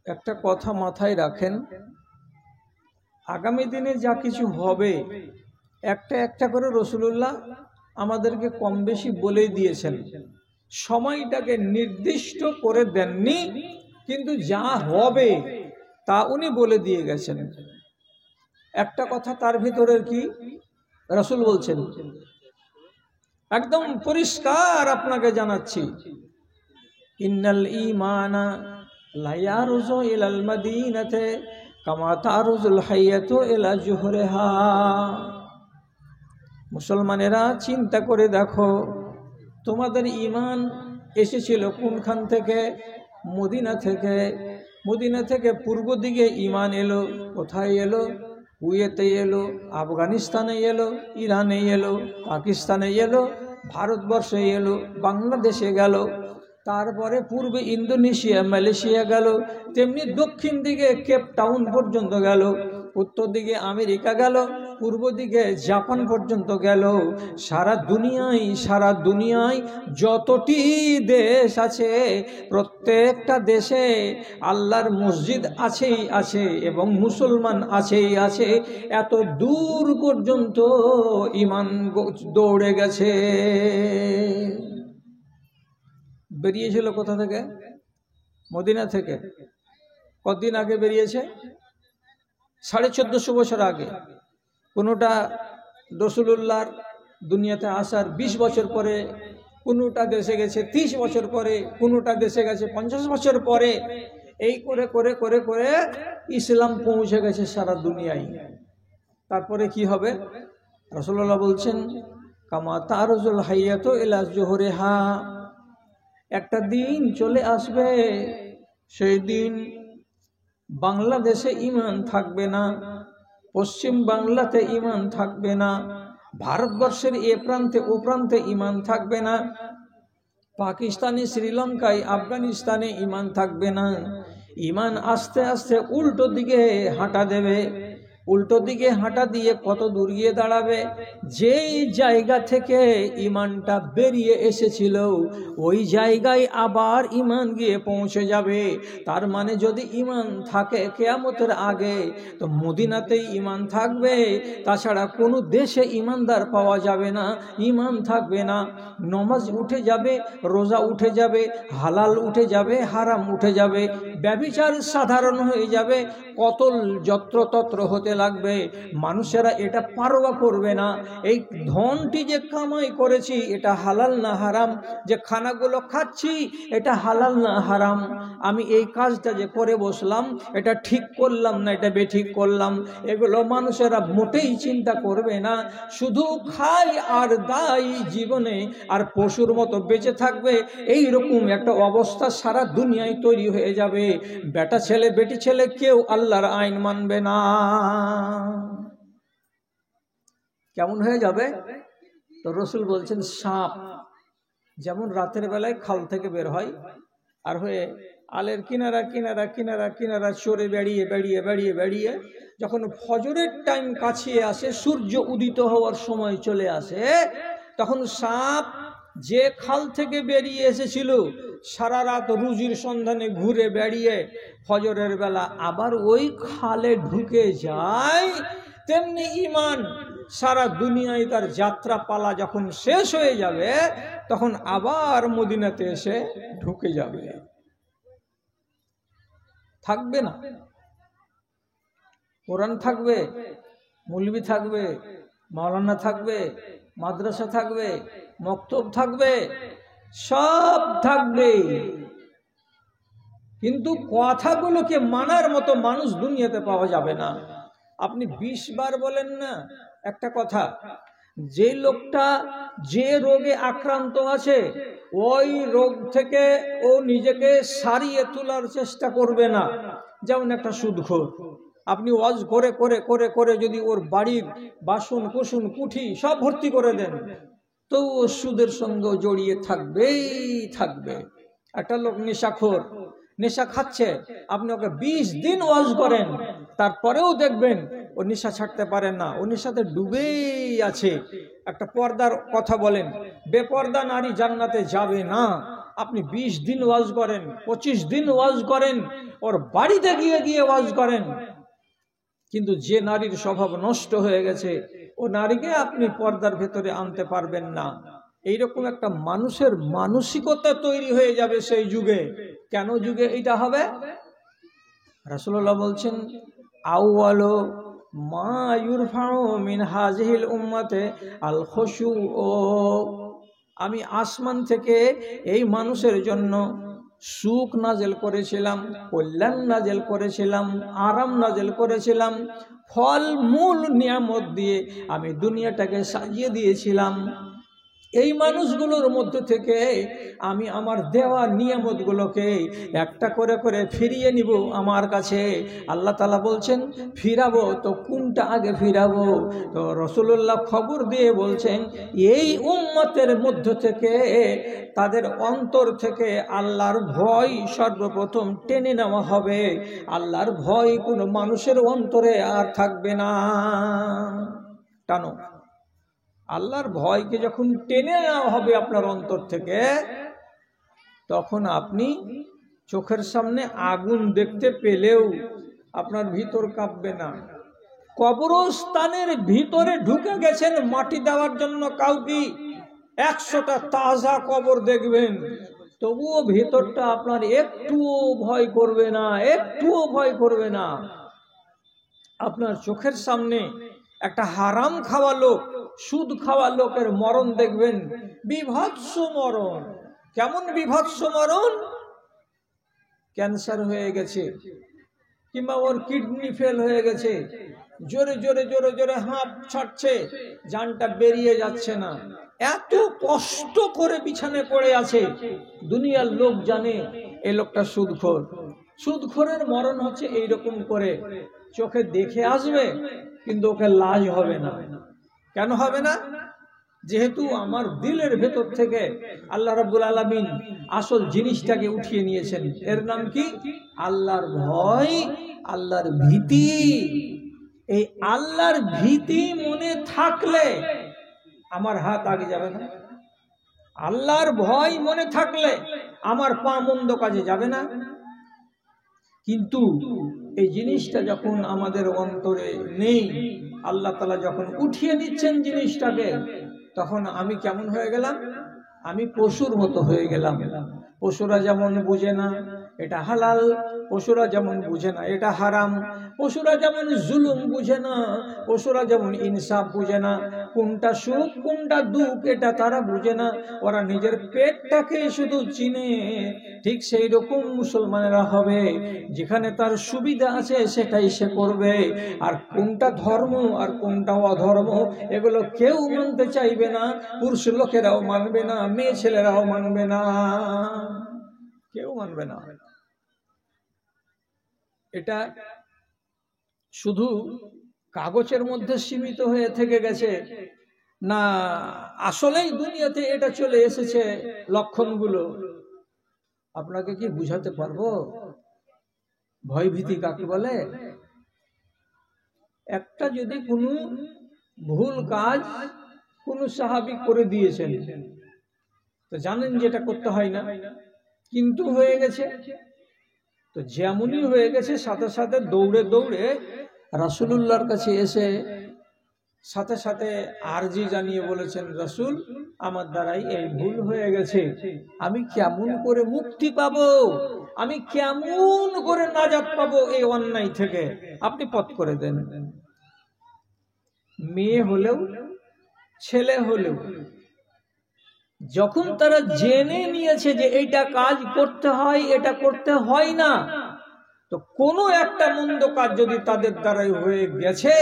একটা কথা মাথায় রাখেন, আগামী দিনে যা কিছু হবে একটা একটা করে রাসূলুল্লাহ আমাদেরকে কম বেশি বলে দিয়েছেন। সময়টাকে নির্দিষ্ট করে দেননি, কিন্তু যা হবে তা উনি বলে দিয়ে গেছেন। একটা কথা তার ভিতরের কি রাসূল বলছেন, একদম পরিষ্কার আপনাকে জানাচ্ছি, ইন্নাল ঈমানা লা ইয়ারজু ইলাল মাদিনাতি কামা তারজুল হাইয়াতু ইলা জুহরিহা। মুসলমানেরা চিন্তা করে দেখো, তোমাদের ঈমান এসেছিল কোনখান থেকে? মদিনা থেকে। মদিনা থেকে পূর্ব দিকে ঈমান এলো, কোথায় এলো? কুয়েতে এলো, আফগানিস্তানে এলো, ইরানে এলো, পাকিস্তানে এলো, ভারতবর্ষে এলো, বাংলাদেশে গেল, তারপরে পূর্বে ইন্দোনেশিয়া, মালয়েশিয়া গেল, তেমনি দক্ষিণ দিকে কেপ টাউন পর্যন্ত গেল, উত্তর দিকে আমেরিকা গেল, পূর্ব দিকে জাপান পর্যন্ত গেল। সারা দুনিয়ায় যতটি দেশ আছে প্রত্যেকটা দেশে আল্লাহর মসজিদ আছেই আছে এবং মুসলমান আছেই আছে। এত দূর পর্যন্ত ঈমান দৌড়ে গেছে। বেরিয়েছিল কোথা থেকে? মদিনা থেকে। কতদিন আগে বেরিয়েছে? 1450 বছর আগে। কোনোটা রাসূলুল্লাহর দুনিয়াতে আসার 20 বছর পরে, কোনোটা দেশে গেছে 30 বছর পরে, কোনোটা দেশে গেছে 50 বছর পরে। এই করে করে করে করে ইসলাম পৌঁছে গেছে সারা দুনিয়ায়। তারপরে কি হবে? রাসূলুল্লাহ বলছেন, কামা তারজুল হাইয়াতু ইলা জুহরিহা। একটা দিন চলে আসবে, সেই দিন বাংলাদেশে ঈমান থাকবে না, পশ্চিম বাংলাতে ঈমান থাকবে না, ভারতবর্ষের এ প্রান্তে ও প্রান্তে ঈমান থাকবে না, পাকিস্তানে, শ্রীলঙ্কায়, আফগানিস্তানে ঈমান থাকবে না। ঈমান আস্তে আস্তে উল্টো দিকে হাঁটা দেবে। উল্টো দিকে হাঁটা দিয়ে কত দূর গিয়ে দাঁড়াবে? যেই জায়গা থেকে ঈমানটা বেরিয়ে এসেছিল ওই জায়গায় আবার ঈমান গিয়ে পৌঁছে যাবে। তার মানে যদি ঈমান থাকে কিয়ামতের আগে, তো মদিনাতেই ঈমান থাকবে, তাছাড়া কোনো দেশে ঈমানদার পাওয়া যাবে না, ঈমান থাকবে না। নামাজ উঠে যাবে, রোজা উঠে যাবে, হালাল উঠে যাবে, হারাম উঠে যাবে, ব্যভিচার সাধারণ হয়ে যাবে, কতল যত্রতত্র হতে লাগবে। মানুষেরা এটা পারোয়া করবে না, এই ধনটি যে কামাই করেছি এটা হালাল না হারাম, যে খানাগুলো খাচ্ছি এটা হালাল না হারাম, আমি এই কাজটা যে করে বসলাম এটা ঠিক করলাম না এটা বেঠিক করলাম, এগুলো মানুষেরা মোটেই চিন্তা করবে না। শুধু খাই আর দাই জীবনে, আর পশুর মতো বেঁচে থাকবে। এই রকম একটা অবস্থা সারা দুনিয়ায় তৈরি হয়ে যাবে। বেটা ছেলে বেটি ছেলে কেউ আল্লাহর আইন মানবে না। কেমন হয়ে যাবে? তো রাসূল বলছেন, সাপ যেমন রাতের বেলায় খাল থেকে বের হয় আর হয়ে আলের কিনারা কিনারা কিনারা কিনারা চড়ে বেড়িয়ে বেড়িয়ে বেড়িয়ে বেড়িয়ে যখন ফজরের টাইম কাছিয়ে আসে, সূর্য উদিত হওয়ার সময় চলে আসে, তখন সাপ যে খাল থেকে বেরিয়ে এসেছিল সারা রাত রুজির সন্ধানে ঘুরে বেড়িয়ে ফজরের বেলা আবার ওই খালে ঢুকে যায়, তেমনি ঈমান সারা দুনিয়ায় তার যাত্রা পালা যখন শেষ হয়ে যাবে তখন আবার মদিনাতে এসে ঢুকে যাবে। থাকবে না। কোরআন থাকবে, মৌলবি থাকবে, মাওলানা থাকবে, মাদ্রাসা থাকবে, মক্তব থাকবে, সব থাকবে, কিন্তু কথাগুলোকে মানার মতো মানুষ দুনিয়াতে পাওয়া যাবে না। আপনি 20 বার বলেন না একটা কথা, যে লোকটা যে রোগে আক্রান্ত আছে ওই রোগ থেকে ও নিজেকে সারিয়ে তোলার চেষ্টা করবে না। যেমন একটা সুদখোর, আপনি ওয়াজ করে করে করে করে যদি ওর বাড়ির বাসন কুসুন কুঠি সব ভর্তি করে দেন, তো ও সুদের সঙ্গে জড়িয়ে থাকবেই থাকবে। একটা লোক নেশাখোর, নেশা খাচ্ছে, আপনি ওকে 20 দিন ওয়াজ করেন, তারপরেও দেখবেন ও নেশা ছাড়তে পারেন না, ও নেশাতে ডুবেই আছে। একটা পর্দার কথা বলেন, বেপর্দা নারী জান্নাতে যাবে না। আপনি 20 দিন ওয়াজ করেন, 25 দিন ওয়াজ করেন, ওর বাড়িতে গিয়ে গিয়ে ওয়াজ করেন, কিন্তু যে নারীর স্বভাব নষ্ট হয়ে গেছে ও নারীকে আপনি পর্দার ভেতরে আনতে পারবেন না। এইরকম একটা মানুষের মানসিকতা তৈরি হয়ে যাবে সেই যুগে। কেন যুগে এটা হবে? রাসূলুল্লাহ বলছেন, আউয়ালু মা ইউরফাউ মিন হাযিহিল উম্মতে আল খুশু। আমি আসমান থেকে এই মানুষের জন্য সুখ নাজেল করেছিলাম, কল্যাণ নাজেল করেছিলাম, আরাম নাজেল করেছিলাম, ফল মূল নিয়ামত দিয়ে আমি দুনিয়াটাকে সাজিয়ে দিয়েছিলাম। এই মানুষগুলোর মধ্যে থেকে আমি আমার দেওয়া নিয়ামতগুলোকে একটা করে করে ফিরিয়ে নিব আমার কাছে। আল্লাহ তাআলা বলছেন ফিরাবো, তো কোনটা আগে ফিরাবো? তো রাসূলুল্লাহ খবর দিয়ে বলছেন এই উম্মতের মধ্য থেকে তাদের অন্তর থেকে আল্লাহর ভয় সর্বপ্রথম টেনে নেওয়া হবে। আল্লাহর ভয় কোনো মানুষের অন্তরে আর থাকবে না। টানো, আল্লাহর ভয়কে যখন টেনে নেওয়া হবে আপনার অন্তর থেকে, তখন আপনি চোখের সামনে আগুন দেখতে পেলেও আপনার ভিতর কাঁপবে না। কবরস্থানের ভিতরে ঢুকে গেছেন মাটি দেওয়ার জন্য, কাউকে 100টা তাজা কবর দেখবেন, তবুও ভিতরটা আপনার একটুও ভয় করবে না, একটুও ভয় করবে না। আপনার চোখের সামনে একটা হারাম খাওয়া লোক, সুদ খাওয়া লোকের মরণ দেখবেন, বিভৎস মরণ। কেমন বিভৎস মরণ? ক্যান্সার হয়ে গেছে কিংবা ওর কিডনি ফেল হয়ে গেছে, জোরে জোরে জোরে জোরে হাঁপ ছাড়ছে, জানটা বেরিয়ে যাচ্ছে না, এত কষ্ট করে বিছানে পড়ে আছে। দুনিয়ার লোক জানে এই লোকটা সুদখোর। সুদখোরের মরণ হচ্ছে এইরকম করে, চোখে দেখে আসবে কিন্তু ওকে লাজ হবে না। কেন হবে না? যেহেতু আমার দিলের ভেতর থেকে আল্লাহ রাব্বুল আলামিন আসল জিনিসটাকে উঠিয়ে নিয়েছেন। এর নাম কি? আল্লাহর ভয়, আল্লাহর ভীতি। এই আল্লাহর ভীতি মনে থাকলে আমার হাত আগে যাবে না। আল্লাহর ভয় মনে থাকলে আমার পা মন্দ কাজে যাবে না। কিন্তু এই জিনিসটা যখন আমাদের অন্তরে নেই, আল্লাহ তাআলা যখন উঠিয়ে নিচ্ছেন জিনিসটাকে, তখন আমি কেমন হয়ে গেলাম? আমি পশুর মতো হয়ে গেলাম। পশুরা যেমন বুঝে না এটা হালাল, পশুরা যেমন বুঝে না এটা হারাম, পশুরা যেমন জুলুম বুঝে না, পশুরা যেমন ইনসাফ বুঝে না, কোনটা সুখ কোনটা দুঃখ এটা তারা বুঝে না। ওরা নিজের পেটটাকে শুধু চিনে। ঠিক সেই রকম মুসলমানেরা হবে, যেখানে তার সুবিধা আছে সেটাই সে করবে। আর কোনটা ধর্ম আর কোনটা অধর্ম এগুলো কেউ মানতে চাইবে না। পুরুষ লোকেরাও মানবে না, মেয়ে ছেলেরাও মানবে না, কেউ মানবে না। এটা শুধু কাগজের মধ্যে সীমিত হয়ে থেকে গেছে না, আসলেই দুনিয়াতে এটা চলে এসেছে লক্ষণগুলো। আপনাকে কি বুঝাতে পারবো ভয় ভীতি কাকে বলে? একটা যদি কোনো ভুল কাজ কোনো সাহাবী করে দিয়েছেন, তো জানেন যেটা করতে হয় না, কিন্তু হয়ে গেছে, তো যেমনই হয়ে গেছে সাথে সাথে দৌড়ে দৌড়ে রাসূলুল্লাহর কাছে এসে সাথে সাথে আরজি জানিয়ে বলেছেন, রাসূল আমার দ্বারাই এই ভুল হয়ে গেছে, আমি কেমন করে মুক্তি পাবো, আমি কেমন করে নাজাত পাবো এই অন্যায় থেকে, আপনি পথ করে দেন। মেয়ে হলেও ছেলে হলেও যখন তারা জেনে নিয়েছে যে এইটা কাজ করতে হয়, এটা করতে হয় না, তো কোনো একটা মন্দ কাজ যদি তাদের দ্বারাই হয়ে গেছে,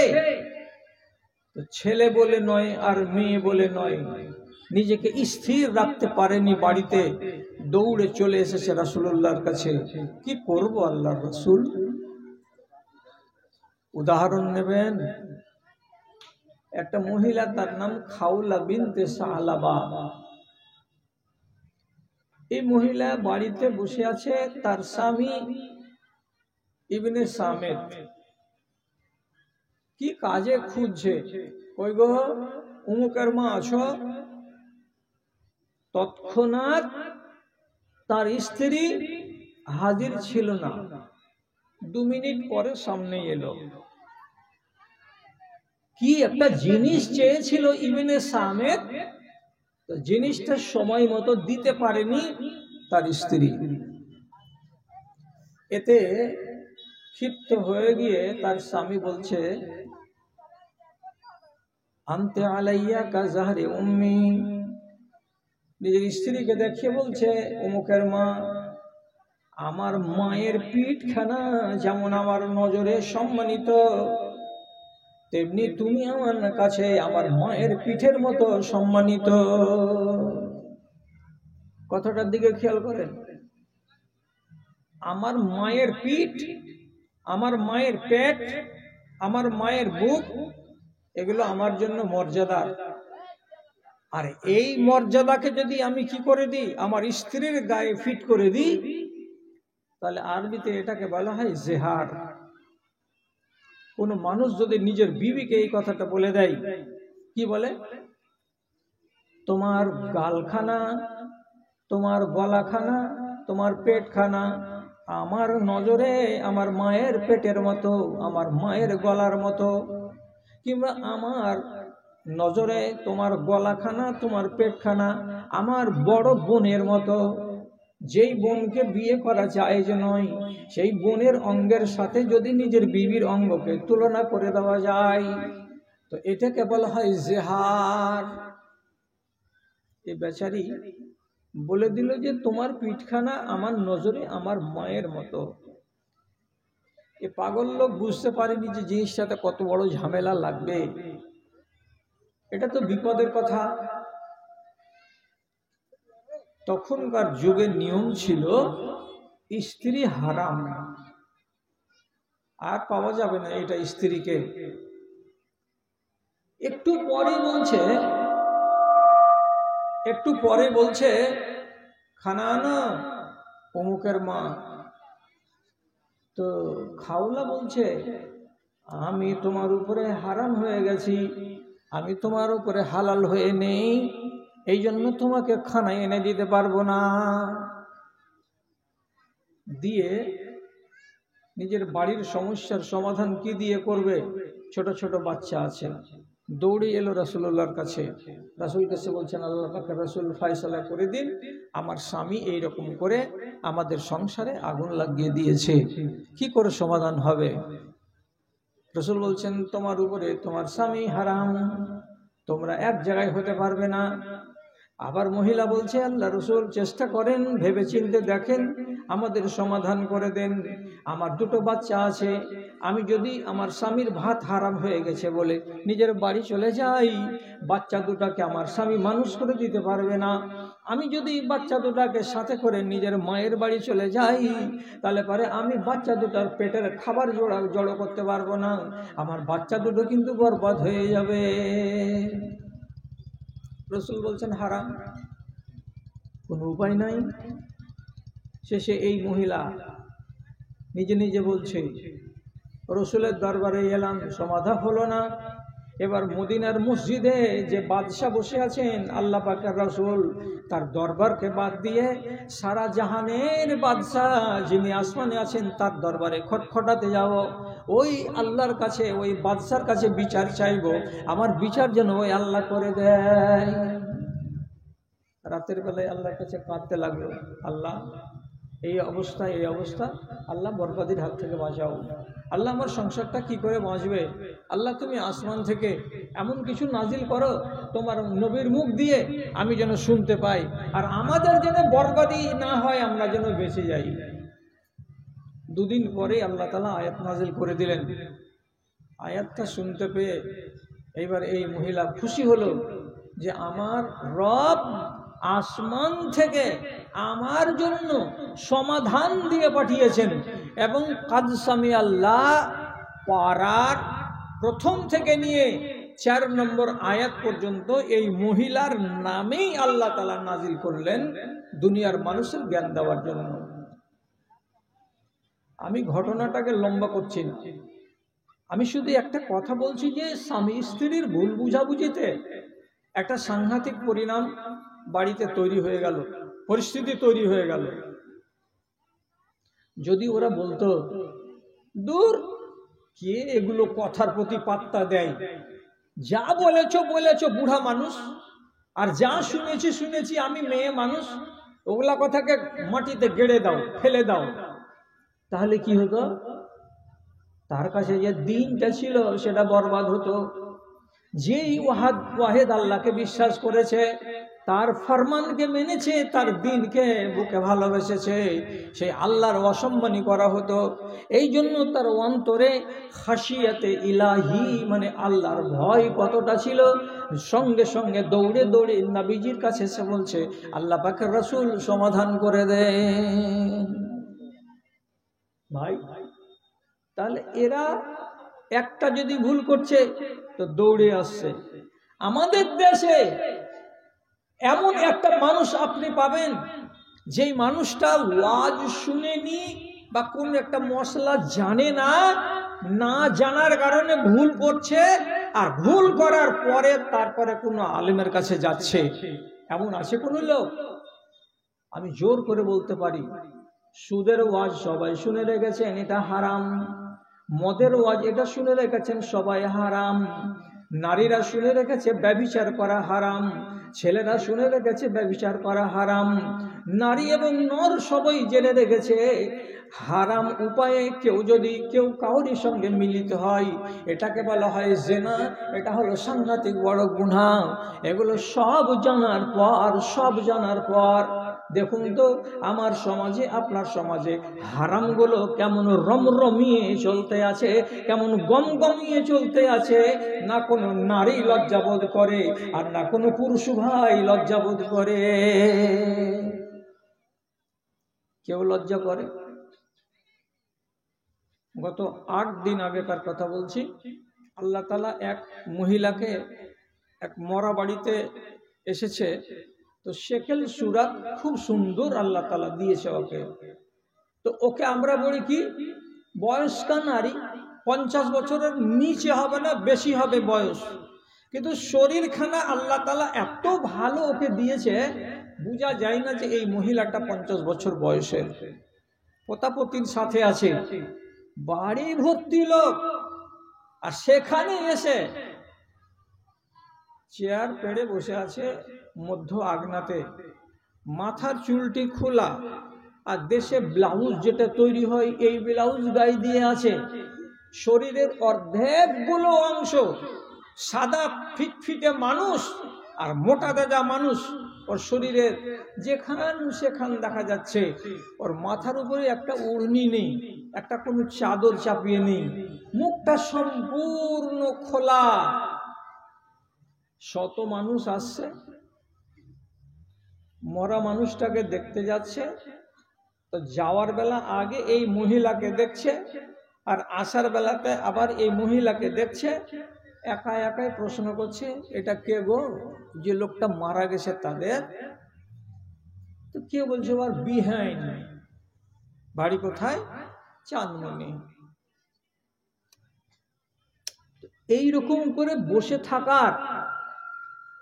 তো ছেলে বলে নয় আর মেয়ে বলে নয়, নিজেকে স্থির রাখতে পারেনি বাড়িতে, দৌড়ে চলে এসেছে রাসূলুল্লাহর কাছে। কি করব আল্লাহর রাসূল? উদাহরণ নেবেন, একটা মহিলা, তার নাম খাউলা বিনতে সালাবা। এই মহিলা বাড়িতে বসে আছে, তার স্বামী ইবনে সামেত কি কাজে খুঁজছে, কই গো অমুকের মা আছো? তৎক্ষণাৎ তার স্ত্রী হাজির ছিল না। 2 মিনিট পরে সামনে এলো। কি একটা জিনিস চেয়েছিল ইবনে সামেদ, তো জিনিসটা সময় মতো দিতে পারেনি তার স্ত্রী। এতে ক্ষিপ্ত হয়ে গিয়ে তার স্বামী বলছে, আনতে আলাইয়া কা জাহরি উম্মি, নিজের স্ত্রীকে দেখিয়ে বলছে, অমুকের মা, আমার মায়ের পিঠখানা যেমন আমার নজরে সম্মানিত, তেমনি তুমি আমার কাছে আমার মায়ের পিঠের মতো সম্মানিত। কথাটার দিকে খেয়াল করেন। আমার মায়ের পিঠ, আমার মায়ের পেট, আমার মায়ের বুক, এগুলো আমার জন্য মর্যাদার। আর এই মর্যাদাকে যদি আমি কি করে দিই, আমার স্ত্রীর গায়ে ফিট করে দিই, তাহলে আরবিতে এটাকে বলা হয় জেহার। কোন মানুষ যদি নিজের বিবিকে এই কথাটা বলে দেয়, কি বলে, তোমার গালখানা, তোমার গলাখানা, তোমার পেটখানা আমার নজরে আমার মায়ের পেটের মতো, আমার মায়ের গলার মতো, কিংবা আমার নজরে তোমার গলাখানা, তোমার পেটখানা আমার বড় বোনের মতো। যেই বোনকে বিয়ে করা জায়েজ নয়, সেই বোনের অঙ্গের সাথে যদি নিজের বিবির অঙ্গকে তুলনা করে দেওয়া যায়, তো এটাকে বলা হয় জেহার। এই বেচারি বলে দিল যে তোমার পিঠখানা আমার নজরে আমার মায়ের মতো। এ পাগল লোক বুঝতে পারেনি যে জিনিসটাতে কত বড় ঝামেলা লাগবে। এটা তো বিপদের কথা। তখনকার যুগের নিয়ম ছিল স্ত্রী হারাম, আর পাওয়া যাবে না এটা স্ত্রীকে। একটু পরে বলছে খানা আনো অমুকের মা। তো খাওলা বলছে, আমি তোমার উপরে হারাম হয়ে গেছি, আমি তোমার উপরে হালাল হয়ে নেই, এই জন্য তোমাকে খানা এনে দিতে পারবো না। দিয়ে নিজের বাড়ির সমস্যার সমাধান কি দিয়ে করবে? ছোট ছোট বাচ্চা আছে, দৌড়ে এলো রাসূলুল্লাহর কাছে। রাসূল কাছে বলছেন, আল্লাহ পাকের রাসূল ফয়সালা করে দিন, আমার স্বামী এই রকম করে আমাদের সংসারে আগুন লাগিয়ে দিয়েছে, কি করে সমাধান হবে? রাসূল বলছেন, তোমার উপরে তোমার স্বামী হারাম, তোমরা এক জায়গায় হতে পারবে না। আবার মহিলা বলছে, আল্লাহ রাসূল চেষ্টা করেন, ভেবে চিন্তে দেখেন, আমাদের সমাধান করে দেন। আমার 2টো বাচ্চা আছে, আমি যদি আমার স্বামীর ভাত হারাম হয়ে গেছে বলে নিজের বাড়ি চলে যাই, বাচ্চা 2টাকে আমার স্বামী মানুষ করে দিতে পারবে না। আমি যদি বাচ্চা 2টাকে সাথে করে নিজের মায়ের বাড়ি চলে যাই, তাহলে পরে আমি বাচ্চা 2টার পেটের খাবার জড়ো করতে পারবো না, আমার বাচ্চা 2টো কিন্তু বরবাদ হয়ে যাবে। রাসূল বলছেন হারাম, কোনো উপায় নাই। শেষে এই মহিলা নিজে নিজে বলছে, রাসূলের দরবারে এলাম, সমাধান হলো না। এবার মদিনার মসজিদে যে বাদশা বসে আছেন আল্লাহ পাকের রাসূল, তার দরবারকে বাদ দিয়ে সারা জাহানের বাদশা যিনি আসমানে আছেন তার দরবারে খটখটাতে যাব, ওই আল্লাহর কাছে, ওই বাদশার কাছে বিচার চাইব, আমার বিচার যেন ওই আল্লাহ করে দেয়। রাতের বেলায় আল্লাহর কাছে কাঁদতে লাগলো, আল্লাহ এই অবস্থা, আল্লাহ বরবাদির হাত থেকে বাঁচাও, আল্লাহ আমার সংসারটা কি করে বাঁচবে, আল্লাহ তুমি আসমান থেকে এমন কিছু নাজিল করো তোমার নবীর মুখ দিয়ে আমি যেন শুনতে পাই, আর আমাদের যেন বরবাদি না হয়, আমরা যেন বেঁচে যাই। 2 দিন পরে আল্লাহ তাআলা আয়াত নাজিল করে দিলেন। আয়াতটা শুনতে পেয়ে এইবার এই মহিলা খুশি হলো যে আমার রব আসমান থেকে আমার জন্য সমাধান দিয়ে পাঠিয়েছেন। এবং কাদ সামি আল্লাহ পারার প্রথম থেকে নিয়ে 4 নম্বর আয়াত পর্যন্ত এই মহিলার নামেই আল্লাহ তাআলা নাজিল করলেন দুনিয়ার মানুষের জ্ঞান দেওয়ার জন্য। আমি ঘটনাটাকে লম্বা করছি না, আমি শুধু একটা কথা বলছি যে স্বামী স্ত্রীর ভুল বুঝাবুঝিতে একটা সাংঘাতিক পরিণাম বাড়িতে তৈরি হয়ে গেল, পরিস্থিতি তৈরি হয়ে গেল। যদি ওরা বলতো দূর, কে এগুলো কথার প্রতি পাত্তা দেয়? যা বলেছো বলেছো, বুড়া মানুষ, আর যা শুনেছি শুনেছি, আমি মেয়ে মানুষ, ওগুলা কথাকে মাটিতে গেড়ে দাও, ফেলে দাও। তাহলে কি হতো? তার কাছে যে দিনটা ছিল সেটা বরবাদ হতো। যেই ওয়াহেদ আল্লাহকে বিশ্বাস করেছে, তার ফরমানকে মেনেছে, তার দিনকে বুকে ভালোবেসেছে, সেই আল্লাহর অসম্মানী করা হতো। এই জন্য তার অন্তরে খাশিয়াতে ইলাহি মানে আল্লাহর ভয় কতটা ছিল, সঙ্গে সঙ্গে দৌড়ে দৌড়ে নবীজির কাছে এসে বলছে, আল্লাহ পাকের রাসূল সমাধান করে দেন। ভাই, তাহলে এরা একটা যদি ভুল করছে তো দৌড়ে আসছে। আমাদের দেশে এমন একটা মানুষ আপনি পাবেন, যেই মানুষটা ওয়াজ শুনেনি বা কোন একটা মশলা জানে না, না জানার কারণে ভুল করছে, আর ভুল করার পরে তারপরে কোনো আলেমের কাছে যাচ্ছে। এমন আছে কোন লোক? আমি জোর করে বলতে পারি, সুদের ওয়াজ সবাই শুনে রেখেছেন, এটা হারাম। মদের ওয়াজ এটা শুনে রেখেছেন সবাই, হারাম। নারীরা শুনে রেখেছে ব্যভিচার করা হারাম, ছেলেরা শুনে রেখেছে ব্যভিচার করা হারাম, নারী এবং নর সবাই জেনে রেখেছে হারাম উপায়ে কেউ কাউরির সঙ্গে মিলিত হয়, এটাকে বলা হয় জিনা, এটা হলো সাংঘাতিক বড় গুনাহ। এগুলো সব জানার পর দেখুন তো আমার সমাজে, আপনার সমাজে হারামগুলো কেমন রমরমিয়ে চলতে আছে, কেমন গমগমিয়ে চলতে আছে। না কোনো নারী লজ্জাবোধ করে, আর না কোনো পুরুষ ভাই লজ্জাবোধ করে। কেউ লজ্জা করে? গত 8 দিন আগেকার কথা বলছি, আল্লাহ তাআলা এক মহিলাকে এক মরা বাড়িতে এসেছে, তো শেকেল সুরাত খুব সুন্দর আল্লাহ তাআলা দিয়েছে ওকে। তো ওকে আমরা বলি কি, বয়স্কা নারী, 50 বছরের নিচে হবে না, বেশি হবে বয়স, কিন্তু শরীরখানা আল্লাহ তাআলা এত ভালো ওকে দিয়েছে, বোঝা যায় না যে এই মহিলাটা 50 বছর বয়সের। প্রতাপতির সাথে আছে, বাড়ি ভর্তি লোক, আর সেখানে এসে চেয়ার পেড়ে বসে আছে মধ্য আগনাতে, মাথার চুলটি খোলা, আর দেশে ব্লাউজ যেটা তৈরি হয় এই ব্লাউজ গায়ে দিয়ে আছে, শরীরের অর্ধেকগুলো অংশ সাদা ফিটফিটে মানুষ আর মোটা দাদা মানুষ, ওর শরীরের সেখান দেখা যাচ্ছে। ওর মাথার উপরে একটা ওড়নি নেই, একটা কোনো চাদর চাপিয়ে নেই, মুখটা সম্পূর্ণ খোলা। শত মানুষ আসছে, মরা মানুষটাকে দেখতে যাচ্ছে, তো যাওয়ার বেলা আগে এই মহিলাকে দেখছে, আর আসার বেলাতে আবার এই মহিলাকে দেখছে। একা একাই প্রশ্ন করছে, এটা কে গো? যে লোকটা মারা গেছে তাদের। তো কে বলছে আবার বিহাইন, বাড়ি কোথায়? চাঁদমনি। এইরকম করে বসে থাকার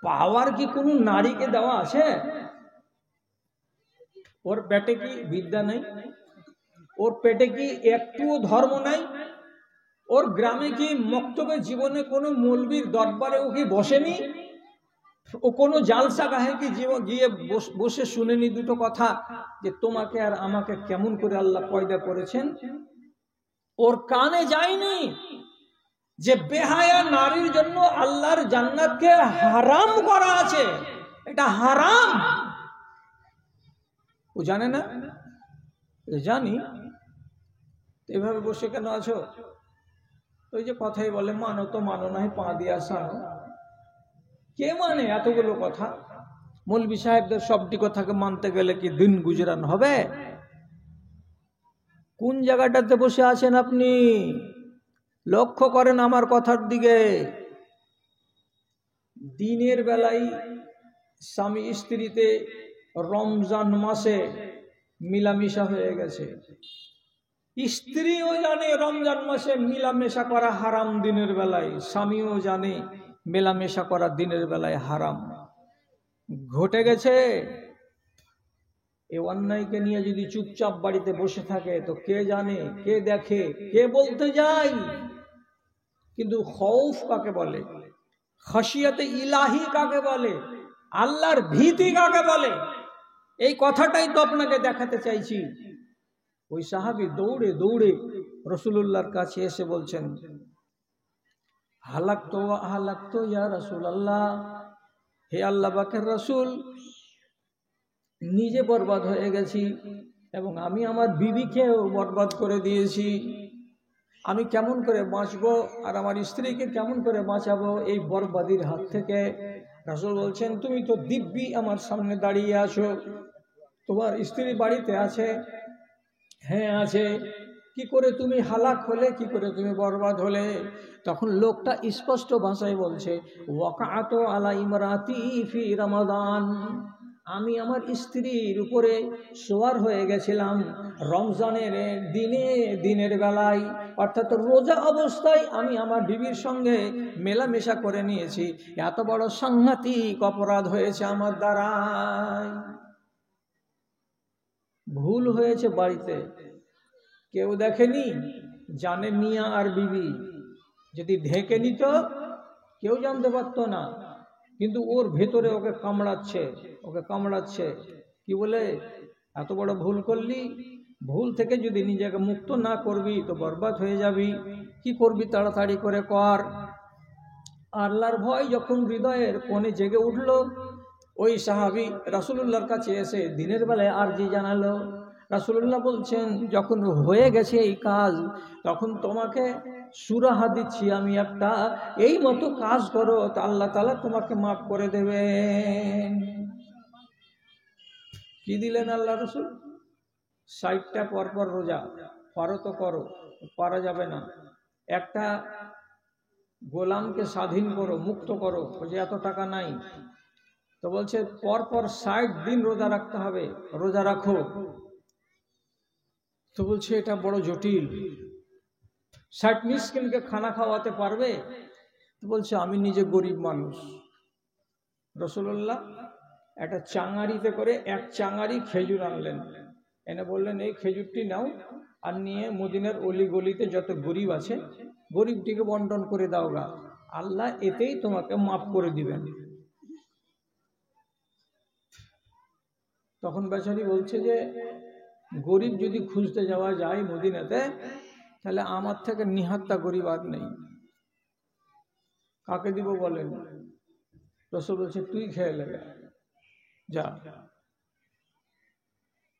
পাওয়ার কি কোনো নারীকে দেওয়া আছে? ওর পেটে কি বিদ্যা নেই? ওর পেটে কি একটুও ধর্ম নাই? ওর গ্রামে কি মক্তবে জীবনে কোনো মৌলবীর দরবারে ও কি বসেনি? ও কোনো জালসা গাহে কি গিয়ে বসে শুনেনি দুটো কথা, যে তোমাকে আর আমাকে কেমন করে আল্লাহ পয়দা করেছেন? ওর কানে যায়নি যে বেহায়া নারীর জন্য আল্লাহর জান্নাতকে হারাম করা আছে, এটা হারাম। ও জানে না? জানি। এভাবে বসে কেন আছো? ওই যে কথাই বলে, মানো তো মানো, নাই পা দিয়া সানো। কে মানে এতগুলো কথা? মৌলভী সাহেবদের সবটি কথাকে মানতে গেলে কি দিন গুজরান হবে? কোন জায়গাটাতে বসে আছেন আপনি? লক্ষ্য করেন আমার কথার দিকে। দিনের বেলায় স্বামী স্ত্রীতে রমজান মাসে মিলামিশা হয়ে গেছে, স্ত্রীও জানে রমজান মাসে মিলামেশা করা হারাম, দিনের বেলায় স্বামীও জানে মেলামেশা করা দিনের বেলায় হারাম। ঘটে গেছে এই অন্যায়কে নিয়ে যদি চুপচাপ বাড়িতে বসে থাকে তো কে জানে, কে দেখে, কে বলতে যায়। কিন্তু খৌফ কাকে বলে, খাশিয়াতে ইলাহি কাকে বলে, আল্লাহর ভীতি কাকে বলে, এই কথাটাই তো আপনাকে দেখাতে চাইছি। ওই সাহাবী দৌড়ে দৌড়ে রাসূলুল্লাহর কাছে এসে বলছেন, হালাকতো ইয়া রাসূলুল্লাহ, হে আল্লাহ পাকের রাসূল, নিজে বরবাদ হয়ে গেছি এবং আমি আমার বিবিকেও বরবাদ করে দিয়েছি। আমি কেমন করে বাঁচবো আর আমার স্ত্রীকে কেমন করে বাঁচাবো এই বরবাদির হাত থেকে? রাসূল বলছেন, তুমি তো দিব্যি আমার সামনে দাঁড়িয়ে আছো, তোমার স্ত্রী বাড়িতে আছে? হ্যাঁ আছে। কি করে তুমি হালাক হলে, কি করে তুমি বরবাদ হলে? তখন লোকটা স্পষ্ট ভাষায় বলছে, ওয়াকাতু আলা ইমরাতি ফি রমাদান, আমি আমার স্ত্রীর উপরে সওয়ার হয়ে গেছিলাম রমজানের দিনের বেলায়, অর্থাৎ রোজা অবস্থায় আমি আমার বিবির সঙ্গে মেলামেশা করে নিয়েছি। এত বড় সাংঘাতিক অপরাধ হয়েছে আমার দ্বারাই। ভুল হয়েছে বাড়িতে, কেউ দেখেনি, জানে মিয়া আর বিবি। যদি ঢেকে নিত কেউ জানতে পারত না, কিন্তু ওর ভেতরে ওকে কামড়াচ্ছে। কি বলে, এত বড় ভুল করলি, ভুল থেকে যদি নিজেকে মুক্ত না করবি তো বরবাদ হয়ে যাবি। কি করবি তাড়াতাড়ি করে কর। আল্লাহর ভয় যখন হৃদয়ের কোণে জেগে উঠল, ওই সাহাবী রাসূলুল্লাহর কাছে এসে দিনের বেলায় আরজি জানালো। রাসূলুল্লাহ বলছেন, যখন হয়ে গেছে এই কাজ, তখন তোমাকে সুরাহা দিচ্ছি আমি একটা, এই মতো কাজ করো তো আল্লাহ তাআলা তোমাকে মাফ করে দেবেন। কি দিলেন আল্লাহ রাসূল? 60টা পরপর রোজা, পারো তো করো, পারা যাবে না। একটা গোলামকে স্বাধীন করো, মুক্ত করো, যে এত টাকা নাই, তো বলছে পরপর 60 দিন রোজা রাখতে হবে, রোজা রাখো। তো বলছে এটা বড় জটিল, 60 মিসকিনকে খানা খাওয়াতে পারবে? তো বলছে আমি নিজে গরিব মানুষ। রাসূলুল্লাহ একটা চাঙারিতে করে 1 চাঙারি খেজুর আনলেন, এনে বললেন এই খেজুরটি নাও, আর নিয়ে মদিনার অলি গলিতে যত গরিব আছে গরিবটিকে বন্টন করে দাও গা, আল্লাহ এতেই তোমাকে মাফ করে দিবেন। তখন বেচারি বলছে যে গরিব যদি খুঁজতে যাওয়া যায় মদিনাতে, তাহলে আমার থেকে নিহাত্তা গরিব আর নেই, কাকে দিব বলেন? রাসূল বলছে তুই খেয়ে লে যা।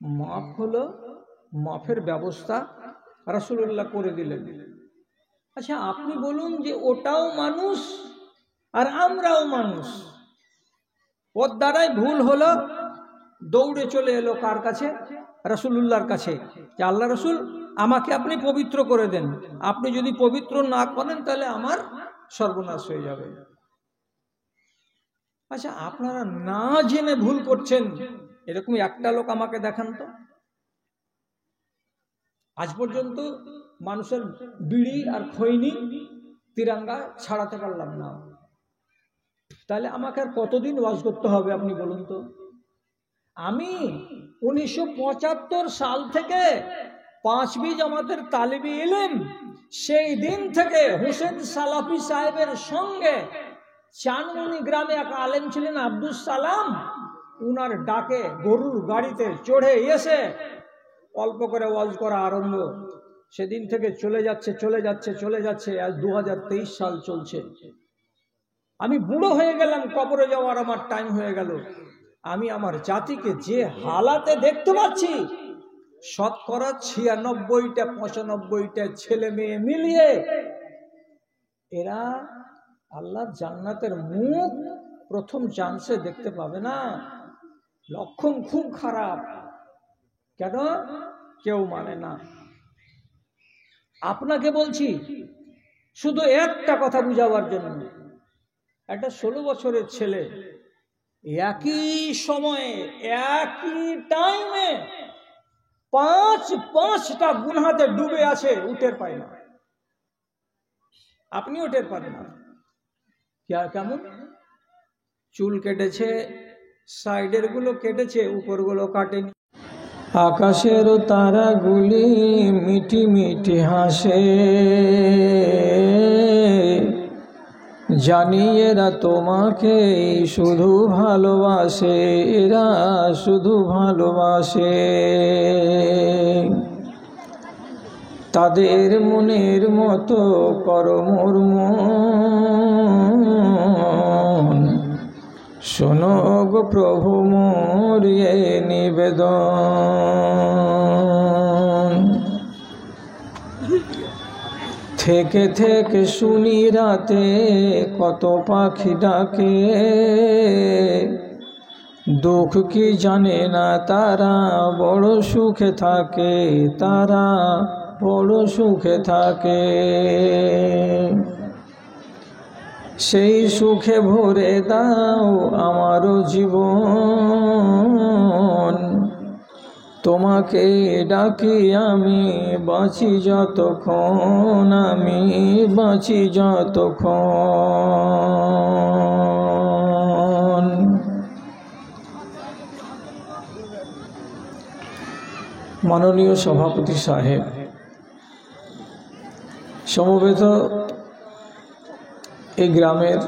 মাফ হলো, মাফের ব্যবস্থা রাসূলুল্লাহ করে দিলেন। আচ্ছা আপনি বলুন যে ওটাও মানুষ আর আমরাও মানুষ, ওর দ্বারাই ভুল হলো, দৌড়ে চলে এলো কার কাছে? রাসূলুল্লাহর কাছে, যে আল্লাহ রাসূল আমাকে আপনি পবিত্র করে দেন, আপনি যদি পবিত্র না করেন তাহলে আমার সর্বনাশ হয়ে যাবে। আচ্ছা আপনারা না জেনে ভুল করছেন এরকম একটা লোক আমাকে দেখান তো। আজ পর্যন্ত মানুষের বিড়ি আর খৈনি তিরঙ্গা ছাড়াতে পারলাম না, তাহলে আমাকে আর কতদিন ওয়াজ করতে হবে আপনি বলুন তো? আমি 1975 সাল থেকে 5वी জামাতের তালিবে ইলম, সেই দিন থেকে হোসেন সালাফি সাহেবের সঙ্গে চানমনি গ্রামে এক আলেম ছিলেন আব্দুল সালাম, উনার ডাকে গরুর গাড়িতে চড়ে এসে অল্প করে ওয়াজ করা আরম্ভ। সেদিন থেকে চলে যাচ্ছে, আজ 2023 সাল চলছে। আমি বুড়ো হয়ে গেলাম, কবরে যাওয়ার আমার টাইম হয়ে গেল। আমি আমার জাতিকে যে হালাতে দেখতে পাচ্ছি, শতকরা 96টা 95টা ছেলে মেয়ে মিলিয়ে এরা আল্লাহর জান্নাতের মুখ প্রথম চান্সে দেখতে পাবে না। লক্ষণ খুব খারাপ। কেন? কেউ মানে না। আপনাকে বলছি শুধু একটা কথা বুঝাবার জন্য, একটা 16 বছরের ছেলে একই সময়ে একই টাইমে 5টা গুনাহতে ডুবে আছে, উঠের পায় না। আপনিও টের পান না। কেমন? চুল কেটেছে, সাইডের গুলো কেটেছে, উপরগুলো কাটেনি। আকাশের তারাগুলি মিটি মিটি হাসে, জানি এরা তোমাকে শুধু ভালোবাসে, এরা শুধু ভালোবাসে। তাদের মনের মতো করো মোর মন, শোনো গো প্রভু মোর এ নিবেদন। থেকে থেকে শুনি রাতে কত পাখি ডাকে, দুঃখ কি জানে না তারা বড় সুখে থাকে, তারা বড় সুখে থাকে। সেই সুখে ভরে দাও আমারও জীবন, তোমাকে ডাকি আমি বাঁচি যতক্ষণ, আমি বাঁচি যতক্ষণ। মাননীয় সভাপতি সাহেব, সমবেত এই গ্রামের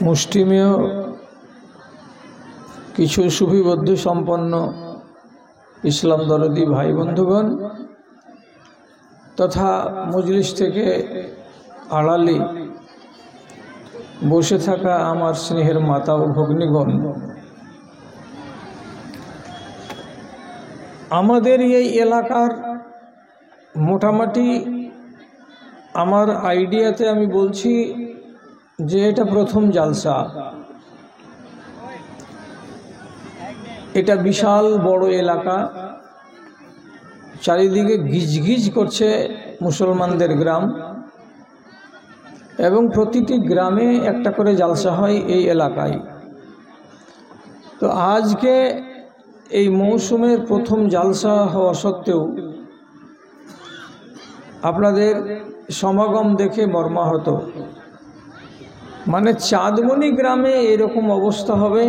মুষ্টিমেয় কিছু সুফিবদ্ধ সম্পন্ন ইসলাম দরদি ভাই বন্ধুগণ তথা মজলিস থেকে আড়ালে বসে থাকা আমার স্নেহের মাতা ও ভগ্নীগণ, আমাদের এই এলাকার মোটামুটি আমার আইডিয়াতে আমি বলছি যে এটা প্রথম জালসা। এটা বিশাল বড় এলাকা, চারিদিকে গিজগিজ করছে মুসলমানদের গ্রাম, এবং প্রতিটি গ্রামে একটা করে জালসা হয় এই এলাকায়। তো আজকে এই মৌসুমের প্রথম জালসা হওয়া সত্ত্বেও আপনাদের সমাগম দেখে মর্মাহত। মানে চাঁদমণি গ্রামে এরকম অবস্থা হবে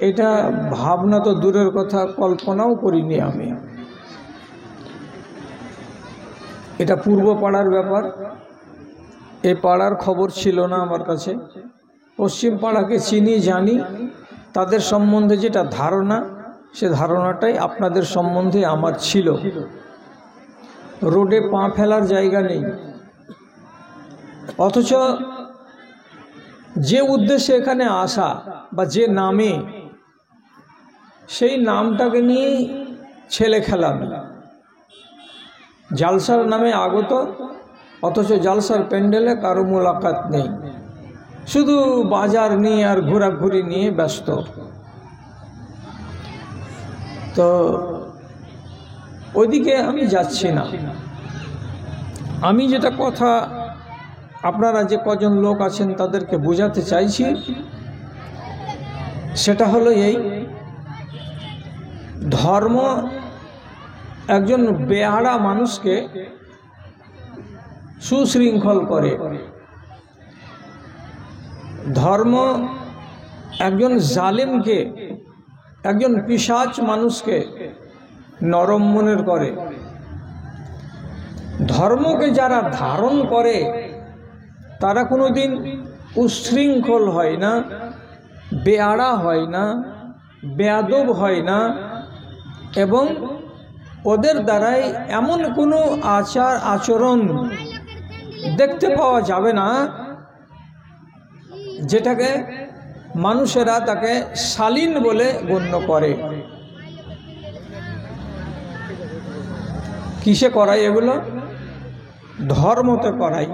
এটা ভাবনা তো দূরের কথা, কল্পনাও করিনি আমি। এটা পূর্ব পাড়ার ব্যাপার, এই পাড়ার খবর ছিল না আমার কাছে। পশ্চিম পাড়াকে চিনি জানি, তাদের সম্বন্ধে যেটা ধারণা সে ধারণাটাই আপনাদের সম্বন্ধে আমার ছিল। রোডে পা ফেলার জায়গা নেই, অথচ যে উদ্দেশ্যে এখানে আসা বা যে নামে, সেই নামটাকে নিয়ে ছেলে খেলানো। জালসার নামে আগত, অথচ জালসার প্যান্ডেলে কারো মোলাকাত নেই, শুধু বাজার নিয়ে আর ঘোরাঘুরি নিয়ে ব্যস্ত। তো ওইদিকে আমি যাচ্ছি না। আমি যেটা কথা আপনারা যে কজন লোক আছেন তাদেরকে বোঝাতে চাইছি সেটা হলো এই, ধর্ম একজন বেহারা মানুষকে সুশৃঙ্খল করে, ধর্ম একজন জালেমকে, একজন পিশাচ মানুষকে নরম মনের করে। ধর্মকে যারা ধারণ করে তারা কোনোদিন উশৃঙ্খল হয় না, বেয়াড়া হয় না, বেয়াদব হয় না, এবং ওদের দ্বারাই এমন কোনো আচার আচরণ দেখতে পাওয়া যাবে না যেটাকে মানুষেরা তাকে শালীন বলে গণ্য করে। কিসে করায় এগুলো? ধর্মতে করায়।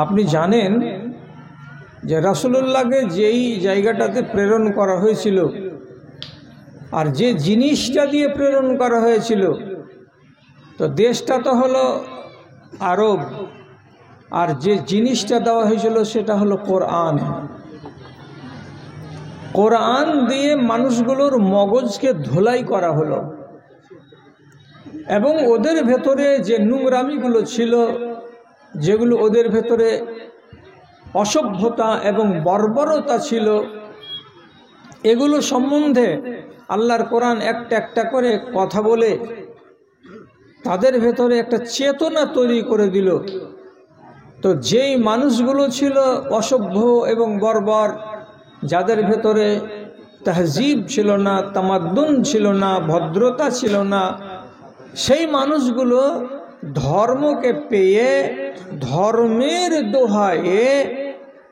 আপনি জানেন যে রাসূলুল্লাহকে যেই জায়গাটাতে প্রেরণ করা হয়েছিল আর যে জিনিসটা দিয়ে প্রেরণ করা হয়েছিল, তো দেশটা তো হলো আরব, আর যে জিনিসটা দেওয়া হয়েছিল সেটা হলো কোরআন। কোরআন দিয়ে মানুষগুলোর মগজকে ধোলাই করা হলো, এবং ওদের ভেতরে যে নোংরামিগুলো ছিল, যেগুলো ওদের ভেতরে অসভ্যতা এবং বর্বরতা ছিল, এগুলো সম্বন্ধে আল্লাহর কোরআন একটা একটা করে কথা বলে তাদের ভেতরে একটা চেতনা তৈরি করে দিল। তো যেই মানুষগুলো ছিল অসভ্য এবং বর্বর, যাদের ভেতরে তাহজিব ছিল না, তামাদ্দুন ছিল না, ভদ্রতা ছিল না, সেই মানুষগুলো ধর্মকে পেয়ে ধর্মের দোহায়ে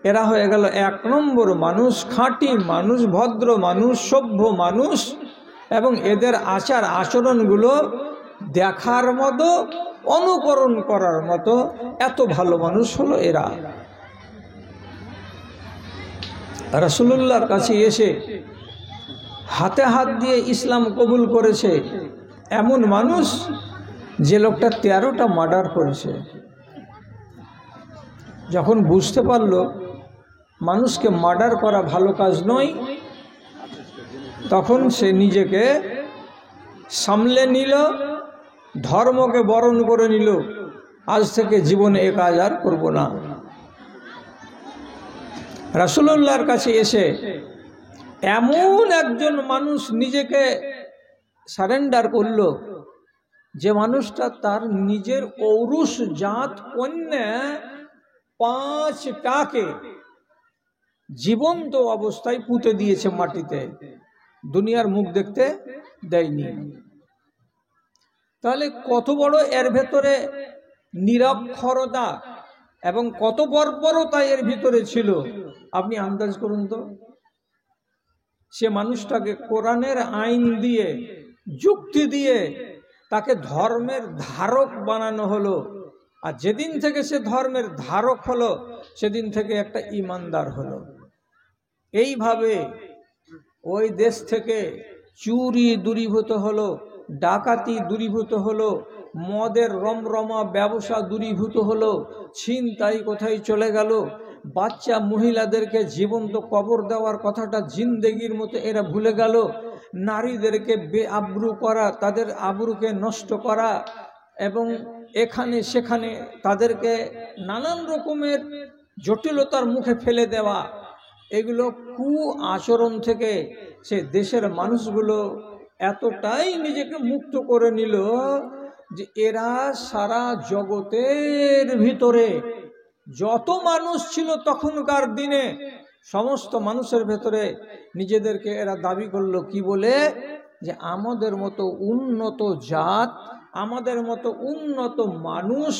এরা হয়ে গেল 1 নম্বর মানুষ, খাঁটি মানুষ, ভদ্র মানুষ, সভ্য মানুষ, এবং এদের আচার আচরণগুলো দেখার মতো, অনুকরণ করার মতো এত ভালো মানুষ হলো এরা। রাসূলুল্লাহর কাছে এসে হাতে হাত দিয়ে ইসলাম কবুল করেছে এমন মানুষ যে লোকটা 13টা মার্ডার করেছে। যখন বুঝতে পারল মানুষকে মার্ডার করা ভালো কাজ নয়, তখন সে নিজেকে সামলে নিল, ধর্মকে বরণ করে নিল, আজ থেকে জীবনে এ কাজ আর করব না। রাসূলুল্লাহর কাছে এসে এমন একজন মানুষ নিজেকে সারেন্ডার করল, যে মানুষটা তার নিজের ঔরস জাত কন্যা 5টাকে জীবন্ত অবস্থায় পুঁতে দিয়েছে মাটিতে, দুনিয়ার মুখ দেখতে দেয়নি। তাহলে কত বড় এর ভেতরে নিরক্ষরতা এবং কত বর্বরতা এর ভিতরে ছিল, আপনি আন্দাজ করুন তো। সে মানুষটাকে কোরআনের আইন দিয়ে, যুক্তি দিয়ে তাকে ধর্মের ধারক বানানো হলো, আর যেদিন থেকে সে ধর্মের ধারক হলো সেদিন থেকে একটা ঈমানদার হলো। এইভাবে ওই দেশ থেকে চুরি দূরীভূত হলো, ডাকাতি দূরীভূত হলো, মদের রমরমা ব্যবসা দূরীভূত হলো, ছিনতাই কোথায় চলে গেল, বাচ্চা মহিলাদেরকে জীবন্ত কবর দেওয়ার কথাটা জিন্দেগির মতো এরা ভুলে গেল, নারীদেরকে বেআব্রু করা, তাদের আব্রুকে নষ্ট করা এবং এখানে সেখানে তাদেরকে নানান রকমের জটিলতার মুখে ফেলে দেওয়া, এগুলো কু আচরণ থেকে সে দেশের মানুষগুলো এতটাই নিজেকে মুক্ত করে নিল যে এরা সারা জগতের ভিতরে যত মানুষ ছিল তখনকার দিনে সমস্ত মানুষের ভেতরে নিজেদেরকে এরা দাবি করলো কি বলে, যে আমাদের মতো উন্নত জাত, আমাদের মতো উন্নত মানুষ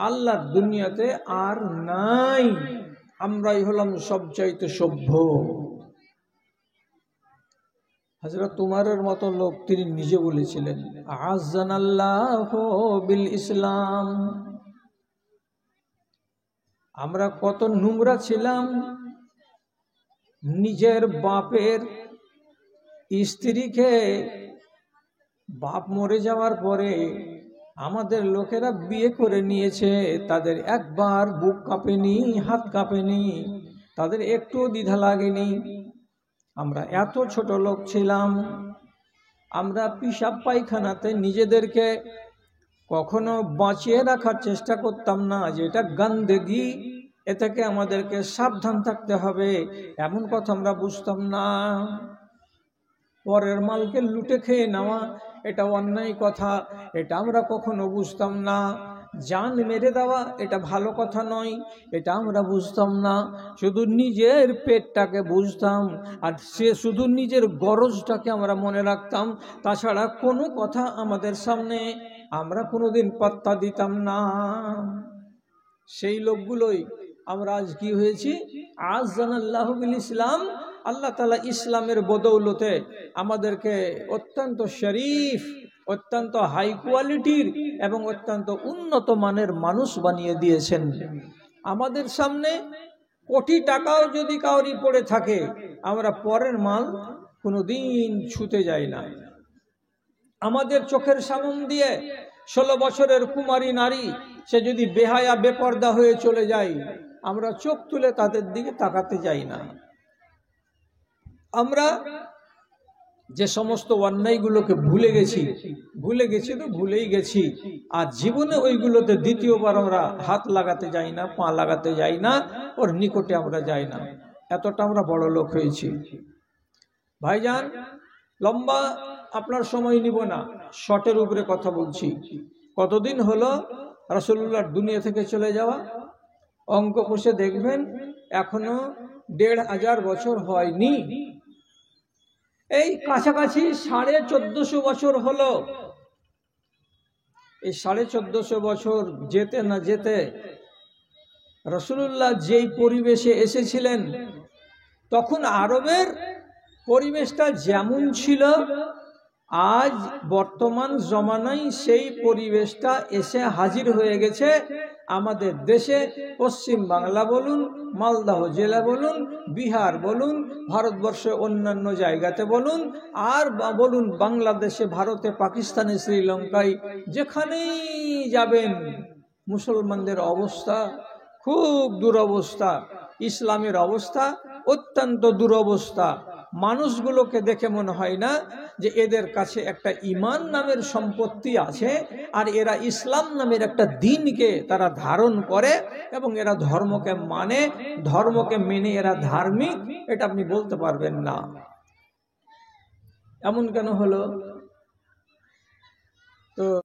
আল্লাহর দুনিয়াতে আর নাই, আমরাই হলাম সবচাইতে সভ্য। হযরত উমরের মতো লোক তিনি নিজে বলেছিলেন, আযানাল্লাহু বিল ইসলাম। আমরা কত নোংরা ছিলাম, নিজের বাপের স্ত্রীকে বাপ মরে যাওয়ার পরে আমাদের লোকেরা বিয়ে করে নিয়েছে, তাদের একবার বুক কাঁপেনি, হাত কাঁপেনি, তাদের একটু দ্বিধা লাগেনি। আমরা এত ছোট লোক ছিলাম, আমরা পিশাব পায়খানাতে নিজেদেরকে কখনো বাঁচিয়ে রাখার চেষ্টা করতাম না, যে এটা গন্দেগি, এ থেকে আমাদেরকে সাবধান থাকতে হবে, এমন কথা আমরা বুঝতাম না। পরের মালকে লুটে খেয়ে নেওয়া এটা অন্যায় কথা, এটা আমরা কখনো বুঝতাম না। জান মেরে দেওয়া এটা ভালো কথা নয়, এটা আমরা বুঝতাম না। শুধু নিজের পেটটাকে বুঝতাম, আর সে শুধু নিজের গরজটাকে আমরা মনে রাখতাম, তাছাড়া কোনো কথা আমাদের সামনে আমরা কোনোদিন পাত্তা দিতাম না। সেই লোকগুলোই আমরা আজ কি হয়েছি, আযানাল্লাহু বিল ইসলাম। আল্লাহ তাআলা ইসলামের বদৌলতে আমাদেরকে অত্যন্ত শরীফ, অত্যন্ত হাই কোয়ালিটির এবং অত্যন্ত উন্নত মানের মানুষ বানিয়ে দিয়েছেন। আমাদের সামনে কোটি টাকাও যদি কাউরি পড়ে থাকে, আমরা পরের মাল কোনোদিন ছুতে যাই না। আমাদের চোখের সামনে দিয়ে 16 বছরের কুমারী নারী সে যদি বেহায়া বেপর্দা হয়ে চলে যায়, আমরা চোখ তুলে তাদের দিকে তাকাতে যাই না। আমরা যে সমস্ত অন্যায়গুলোকে ভুলে গেছি তো ভুলেই গেছি, আর জীবনে ওইগুলোতে দ্বিতীয়বার আমরা হাত লাগাতে যাই না, পা লাগাতে যাই না, ওর নিকটে আমরা যাই না। এতটা আমরা বড় লোক হয়েছি। ভাইজান, লম্বা আপনার সময় নিব না, শর্টের উপরে কথা বলছি। কতদিন হলো রাসূলুল্লাহর দুনিয়া থেকে চলে যাওয়া? অঙ্ক কষে দেখবেন এখনো ১৫০০ বছর হয়নি। এই কাছাকাছি ১৪৫০ বছর হলো। এই ১৪৫০ বছর যেতে না যেতে রাসূলুল্লাহ যেই পরিবেশে এসেছিলেন, তখন আরবের পরিবেশটা যেমন ছিল, আজ বর্তমান জমানায় সেই পরিবেশটা এসে হাজির হয়ে গেছে আমাদের দেশে। পশ্চিম বাংলা বলুন, মালদহ জেলা বলুন, বিহার বলুন, ভারতবর্ষে অন্যান্য জায়গাতে বলুন, আর বলুন বাংলাদেশে, ভারতে, পাকিস্তানে, শ্রীলঙ্কায়, যেখানেই যাবেন মুসলমানদের অবস্থা খুব দুরবস্থা। ইসলামের অবস্থা অত্যন্ত দুরবস্থা। মানুষগুলোকে দেখে মনে হয় না যে এদের কাছে একটা ঈমান নামের সম্পত্তি আছে, আর এরা ইসলাম নামের একটা দ্বীনকে তারা ধারণ করে এবং এরা ধর্মকে মানে, ধর্মকে মেনে এরা ধার্মিক, এটা আপনি বলতে পারবেন না। এমন কেন হলো? তো